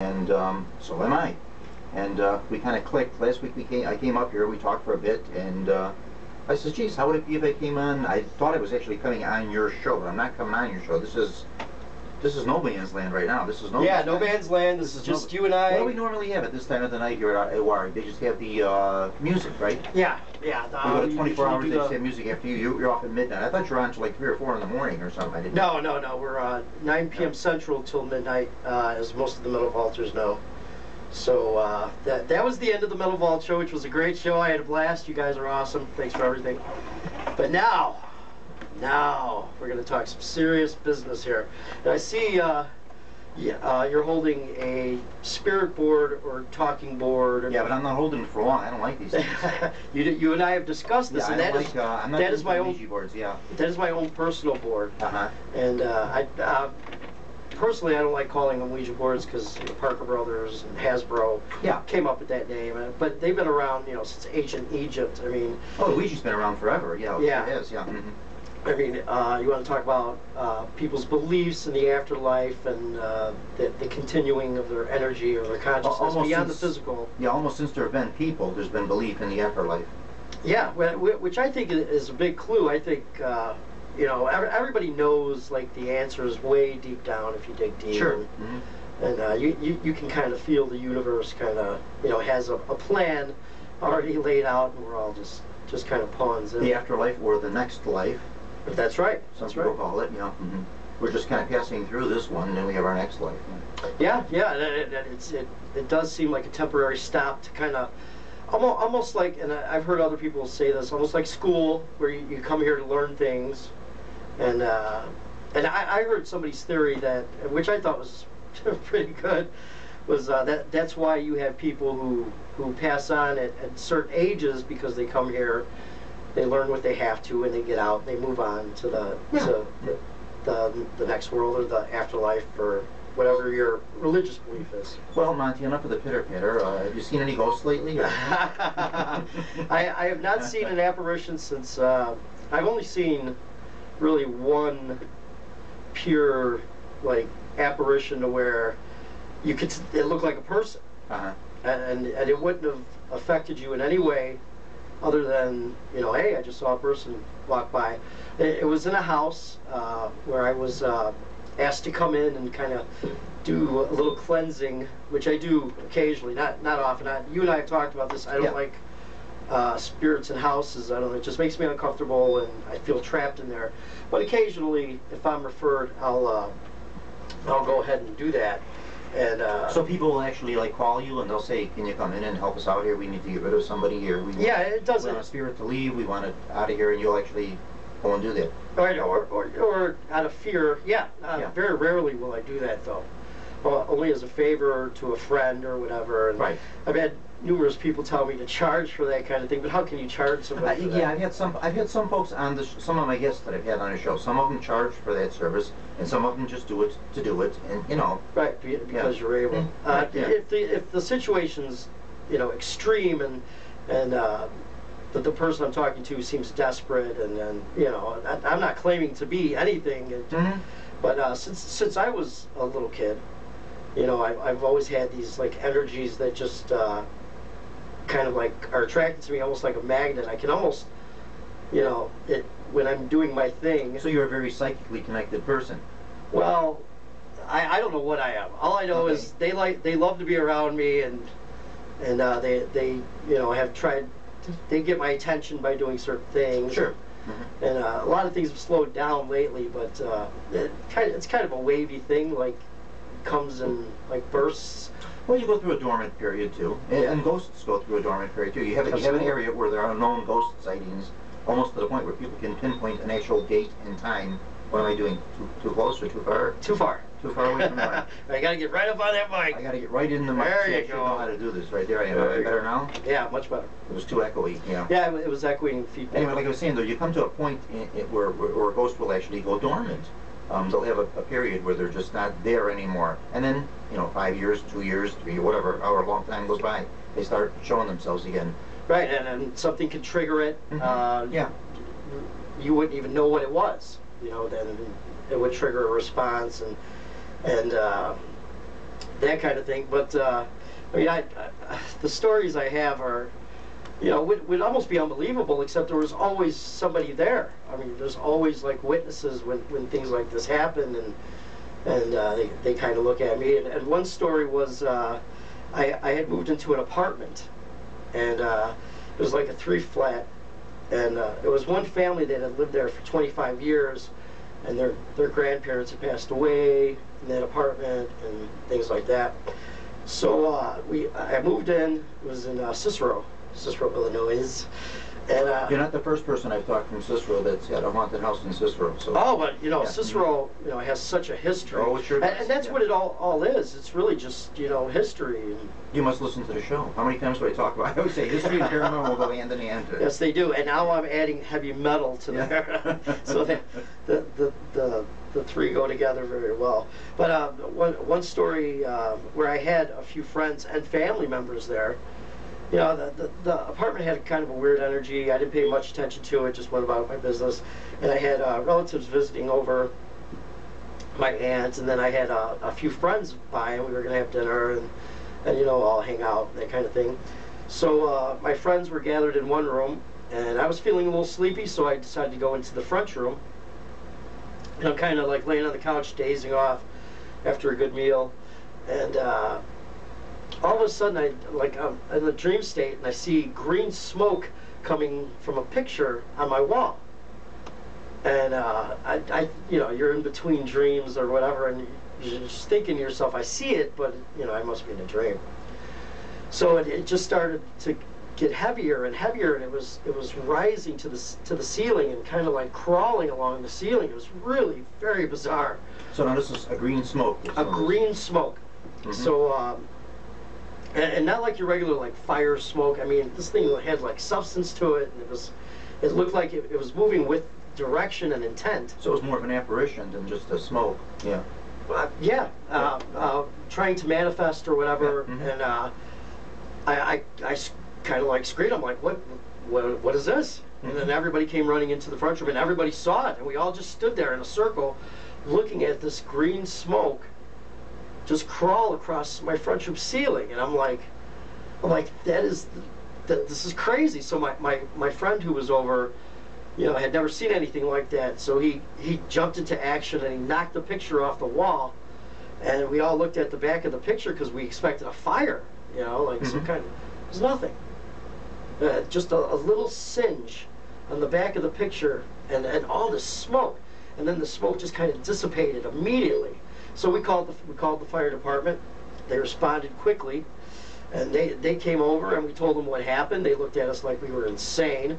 and so am I. And we kind of clicked. Last week I came up here, we talked for a bit, and I said, geez, how would it be if I came on? I thought I was actually coming on your show, but I'm not coming on your show. This is no man's land right now. This is no man's no man's land. This is just you and I. What do we normally have at this time of the night here at Iwari? They just have the music, right? Yeah. We go to 24 hours, they just have music after you. You're off at midnight. I thought you were on till like 3 or 4 in the morning or something. I didn't No. We're 9 p.m. Central till midnight, as most of the Metal Vaulters know. So that was the end of the Metal Vault show, which was a great show. I had a blast. You guys are awesome. Thanks for everything. But now we're going to talk some serious business here. And I see you're holding a spirit board or talking board. Yeah, but I'm not holding it for long. I don't like these things. you and I have discussed this, and that is my own Ouija boards. Yeah, that is my own personal board. And personally, I don't like calling them Ouija boards because Parker Brothers and Hasbro came up with that name. But they've been around, since ancient Egypt. I mean, Ouija's been around forever. Yeah, it is. Yeah. I mean, you want to talk about people's beliefs in the afterlife and the continuing of their energy or their consciousness beyond the physical. Yeah, almost since there have been people, there's been belief in the afterlife. Yeah, which I think is a big clue. I think. Everybody knows like the answer is way deep down if you dig deep. Sure. And you can kind of feel the universe kind of has a plan already laid out, and we're all just kind of pawns in. The afterlife or the next life. That's right. Some people call it. Yeah. We're just kind of passing through this one, and then we have our next life. Yeah. It does seem like a temporary stop to kind of. Almost like, and I've heard other people say this, almost like school, where you come here to learn things. And I heard somebody's theory that, which I thought was pretty good, was that's why you have people who pass on at certain ages because they come here, they learn what they have to, and they get out, and they move on to the next world or the afterlife or whatever your religious belief is. Well, Monty, enough of the pitter-patter. Have you seen any ghosts lately? I have not seen an apparition since, I've only seen really one pure, like, apparition to where it looked like a person. And it wouldn't have affected you in any way other than, hey, I just saw a person walk by. It was in a house where I was asked to come in and kind of do a little cleansing, which I do occasionally, not often. You and I have talked about this. I don't like spirits in houses. I don't know. It just makes me uncomfortable, and I feel trapped in there. But occasionally, if I'm referred, I'll go ahead and do that. And so people will actually call you and they'll say, "Can you come in and help us out here? We need to get rid of somebody here. It doesn't. We want a spirit to leave. We want it out of here," and you'll actually go and do that. Or out of fear. Very rarely will I do that though. Well, only as a favor to a friend or whatever. And right. I've had numerous people tell me to charge for that kind of thing, but how can you charge somebody for that? Yeah, I've had some folks on some of my guests that I've had on the show. Some of them charge for that service, and some of them just do it to do it, and Right, because you're able. If the situation's extreme and the person I'm talking to seems desperate, and I'm not claiming to be anything, but since I was a little kid, I've always had these energies that just kind of are attracted to me, almost like a magnet. I can almost, when I'm doing my thing. So you're a very psychically connected person. Well, I don't know what I am. All I know is they love to be around me, and they have tried. They get my attention by doing certain things. Sure. And a lot of things have slowed down lately, but it's kind of a wavy thing, comes in bursts. Well, you go through a dormant period too, and ghosts go through a dormant period too. You have an area where there are known ghost sightings, almost to the point where people can pinpoint an actual date and time. What am I doing? Too close or too far? Too far. Too far away from the mic. I got to get right up on that mic. I got to get right in the mic. There you go. I know how to do this. Right there I am. Am I better now? Yeah, much better. It was too echoey. Yeah, it was echoing feedback. Anyway, like I was saying, though, you come to a point where a ghost will actually go dormant. They'll have a period where they're just not there anymore, and then 5 years, 2 years, 3, whatever, however long time goes by, they start showing themselves again. Right, and something can trigger it. Yeah. You wouldn't even know what it was. Then it would trigger a response, and that kind of thing. But I mean, the stories I have are, you know, would almost be unbelievable, except there was always somebody there. I mean, there's always like witnesses when things like this happen, and they kind of look at me. And one story was I had moved into an apartment, and it was like a 3-flat, and it was one family that had lived there for 25 years, and their grandparents had passed away in that apartment and things like that. So I moved in. It was in Cicero, Illinois. And, you're not the first person I've talked from Cicero that's had a haunted house in Cicero. So. Oh, but you know, yeah. Cicero, you know, has such a history. Oh, it sure does. And that's what it all is. It's really just, you know, history. And you must listen to the show. How many times do I talk about? I always say history and paranormal go hand in hand. yes, they do. And now I'm adding heavy metal to there, so that the three go together very well. But one story where I had a few friends and family members there. You know, the apartment had kind of a weird energy. I didn't pay much attention to it, just went about my business. And I had relatives visiting over, my aunt, and then I had a few friends by, and we were going to have dinner and, you know, all hang out, that kind of thing. So my friends were gathered in one room, and I was feeling a little sleepy, so I decided to go into the front room. And I'm kind of like laying on the couch, dazing off after a good meal. And all of a sudden, I'm in the dream state, and I see green smoke coming from a picture on my wall. And you know, you're in between dreams or whatever, and you're just thinking to yourself, I see it, but you know, I must be in a dream. So it just started to get heavier and heavier, and it was rising to the ceiling and kind of like crawling along the ceiling. It was really very bizarre. So now this is a green smoke. A green smoke. Mm-hmm. So. And not like your regular like fire smoke. I mean, this thing had like substance to it, and it looked like it was moving with direction and intent. So it was more of an apparition than just a smoke. Yeah. Yeah. Trying to manifest or whatever. Yeah. Mm-hmm. And I kind of like screamed. I'm like, what is this? Mm-hmm. And then everybody came running into the front room, and everybody saw it, and we all just stood there in a circle, looking at this green smoke just crawl across my front room ceiling. And I'm like, this is crazy. So my friend who was over, you know, had never seen anything like that. So he jumped into action, and he knocked the picture off the wall. And we all looked at the back of the picture because we expected a fire, you know, like some kind of, there's nothing. Just a little singe on the back of the picture, and all this smoke. And then the smoke just kind of dissipated immediately. So we called the fire department. They responded quickly, and they came over, and we told them what happened. They looked at us like we were insane,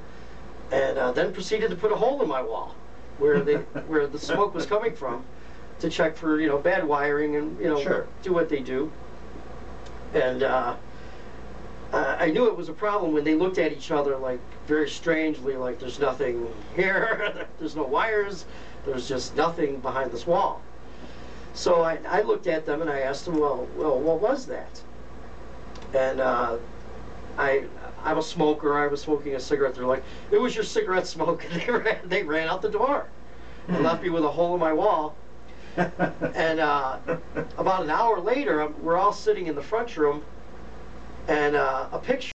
and then proceeded to put a hole in my wall where the smoke was coming from, to check for, you know, bad wiring and, you know, sure, do what they do. And I knew it was a problem when they looked at each other like very strangely, like there's nothing here, there's no wires, there's just nothing behind this wall. So I looked at them and I asked them, well, what was that? And I'm a smoker. I was smoking a cigarette. They're like, it was your cigarette smoke. And they ran out the door and left me with a hole in my wall. And about an hour later, we're all sitting in the front room, and a picture